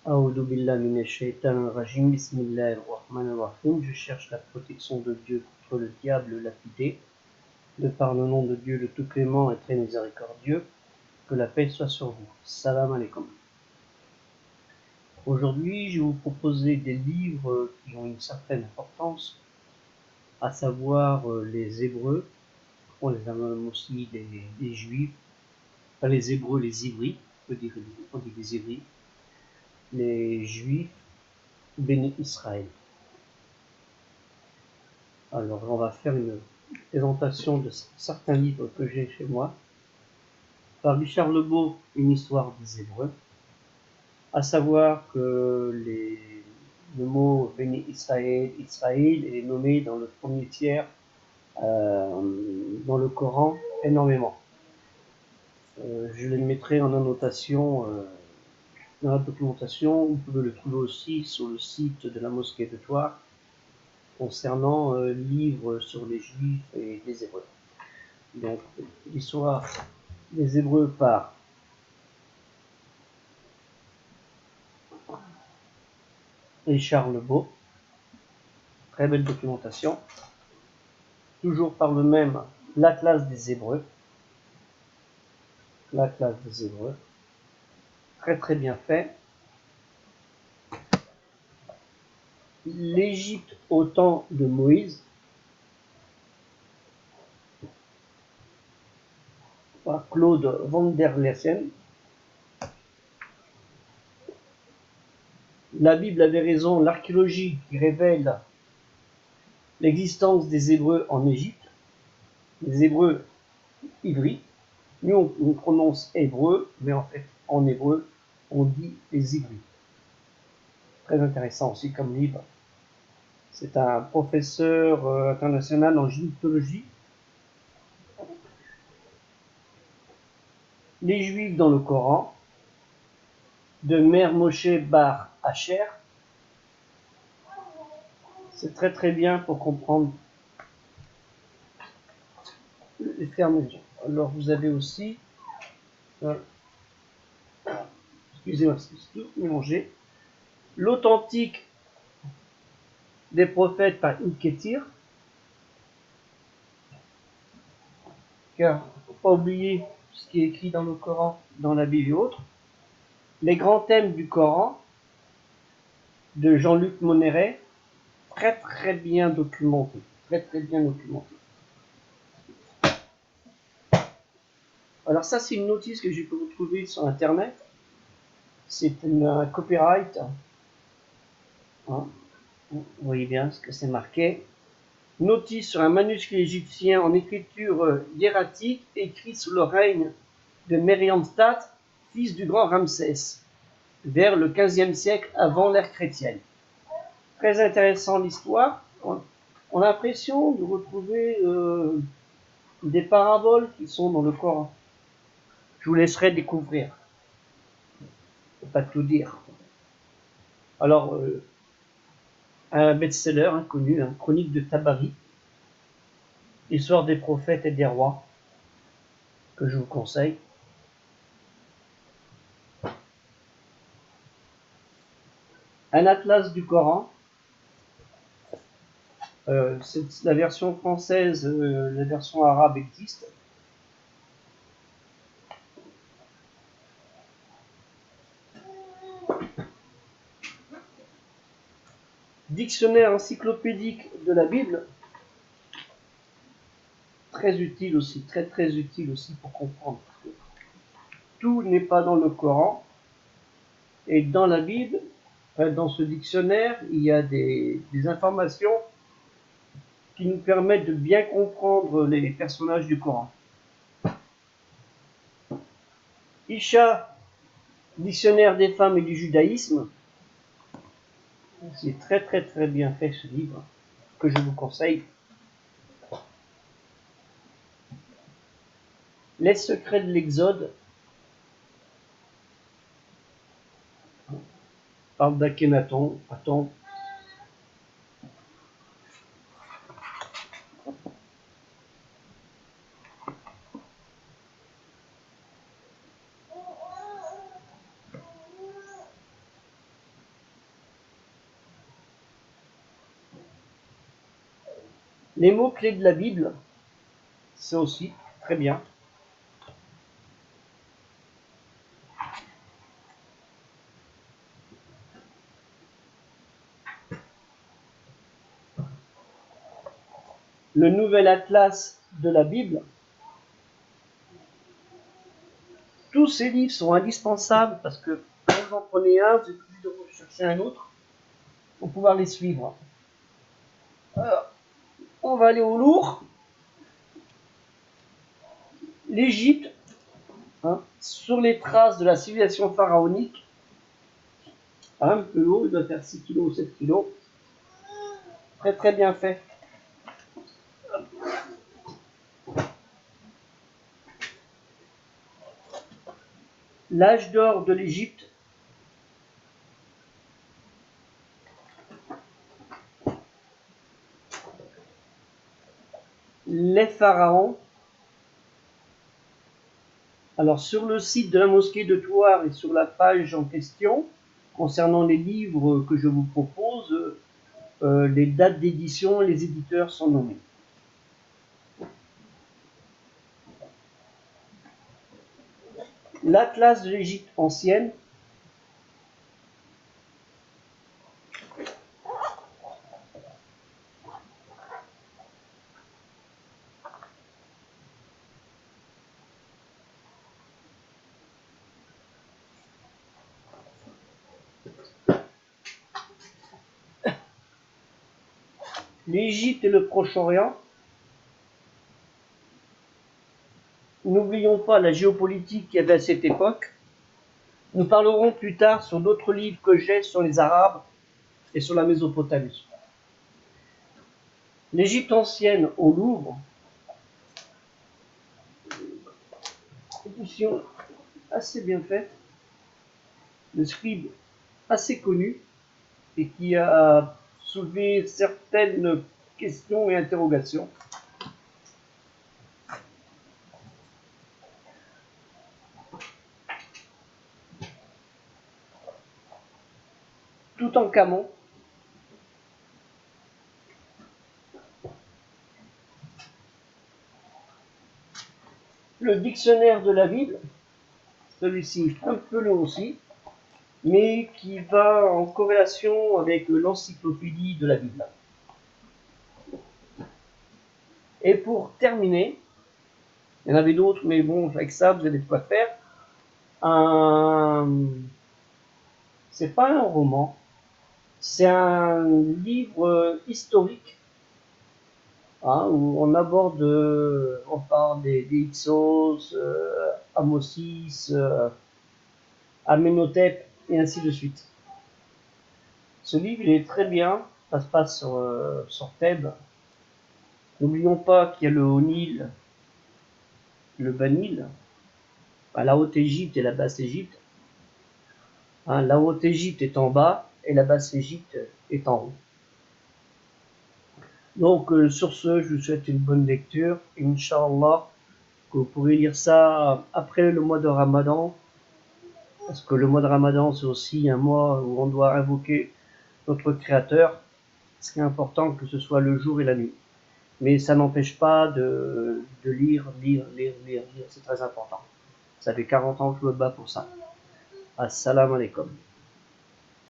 A'oudou billahi minash shaitanir rajim, bismillahir rahmanir rahim. Je cherche la protection de Dieu contre le diable lapidé. De par le nom de Dieu, le tout clément et très miséricordieux, que la paix soit sur vous. Salam alaikum. Aujourd'hui, je vais vous proposer des livres qui ont une certaine importance, à savoir les Hébreux, on les nomme aussi les Juifs, enfin les Hébreux, les Ivris, on dit les Ivris, les Juifs, Béni Israël. Alors, on va faire une présentation de certains livres que j'ai chez moi. Par Richard Lebeau, une histoire des Hébreux. À savoir que le mot Béni Israël, Israël est nommé dans le premier tiers dans le Coran énormément. Je les mettrai en annotation dans la documentation. Vous pouvez le trouver aussi sur le site de la mosquée de Thouars concernant livres sur les Juifs et les Hébreux. Donc, l'histoire des Hébreux par Richard Lebeau. Très belle documentation. Toujours par le même, l'Atlas des Hébreux. L'Atlas des Hébreux. Très très bien fait. L'Égypte au temps de Moïse. Par Claude van der Lessen. La Bible avait raison, l'archéologie qui révèle l'existence des Hébreux en Égypte. Les Hébreux ivris. Nous, on prononce hébreu, mais en fait, en hébreu, on dit les ivris. Très intéressant aussi comme livre. C'est un professeur international en gynécologie. Les Juifs dans le Coran, de Mère Moshe Bar Hacher. C'est très très bien pour comprendre les termes. Alors vous avez aussi, excusez-moi, c'est tout mélangé, l'authentique des prophètes par Ibn Kathir, car il ne faut pas oublier ce qui est écrit dans le Coran, dans la Bible et autres. Les grands thèmes du Coran, de Jean-Luc Monneret, très très bien documenté. Très très bien documenté. Alors ça, c'est une notice que j'ai pu retrouver sur Internet. C'est un copyright. Hein, vous voyez bien ce que c'est marqué. Notice sur un manuscrit égyptien en écriture hiératique, écrit sous le règne de Mériamstat, fils du grand Ramsès, vers le XVe siècle avant l'ère chrétienne. Très intéressant l'histoire. On a l'impression de retrouver des paraboles qui sont dans le Coran. Je vous laisserai découvrir. Je ne peux pas tout dire. Alors, un best-seller connu, Chronique de Tabari, Histoire des prophètes et des rois, que je vous conseille. Un atlas du Coran. C'est la version française, la version arabe existe. Dictionnaire encyclopédique de la Bible. Très utile aussi, très très utile aussi pour comprendre. Tout n'est pas dans le Coran. Et dans la Bible, dans ce dictionnaire, il y a des informations qui nous permettent de bien comprendre les personnages du Coran. Isha, dictionnaire des femmes et du judaïsme. C'est très très très bien fait ce livre, que je vous conseille. Les secrets de l'Exode. Parle d'Akhenaton. Attends. Les mots-clés de la Bible, c'est aussi très bien. Le nouvel atlas de la Bible. Tous ces livres sont indispensables parce que quand vous en prenez un, vous êtes obligé de rechercher un autre pour pouvoir les suivre. Alors, on va aller au lourd. L'Égypte, sur les traces de la civilisation pharaonique, un peu lourd, il doit faire 6 kg ou 7 kg. Très très bien fait. L'âge d'or de l'Égypte. Les pharaons. Alors sur le site de la mosquée de Thouars et sur la page en question, concernant les livres que je vous propose, les dates d'édition et les éditeurs sont nommés. L'Atlas de l'Égypte ancienne. L'Égypte et le Proche-Orient. N'oublions pas la géopolitique qu'il y avait à cette époque. Nous parlerons plus tard sur d'autres livres que j'ai sur les Arabes et sur la Mésopotamie. L'Égypte ancienne au Louvre. Édition assez bien faite. Le scribe assez connu et qui a soulevé certaines questions et interrogations. Toutankhamon. Le dictionnaire de la Bible, celui-ci un peu long aussi, mais qui va en corrélation avec l'encyclopédie de la Bible. Et pour terminer, il y en avait d'autres, mais bon, avec ça, vous avez de quoi faire. C'est pas un roman, c'est un livre historique où on aborde, on parle des Hyksos, Amosis, Amenhotep, et ainsi de suite. Ce livre, il est très bien, ça se passe sur Thèbes. N'oublions pas qu'il y a le Haut-Nil, le Bas-Nil, la Haute-Égypte et la Basse-Égypte. La Haute-Égypte est en bas et la Basse-Égypte est en haut. Donc sur ce, je vous souhaite une bonne lecture. Inch'Allah, que vous pourrez lire ça après le mois de Ramadan. Parce que le mois de Ramadan, c'est aussi un mois où on doit invoquer notre Créateur. Ce qui est important, que ce soit le jour et la nuit. Mais ça n'empêche pas de lire. C'est très important. Ça fait 40 ans que je me bats pour ça. Assalamu alaikum.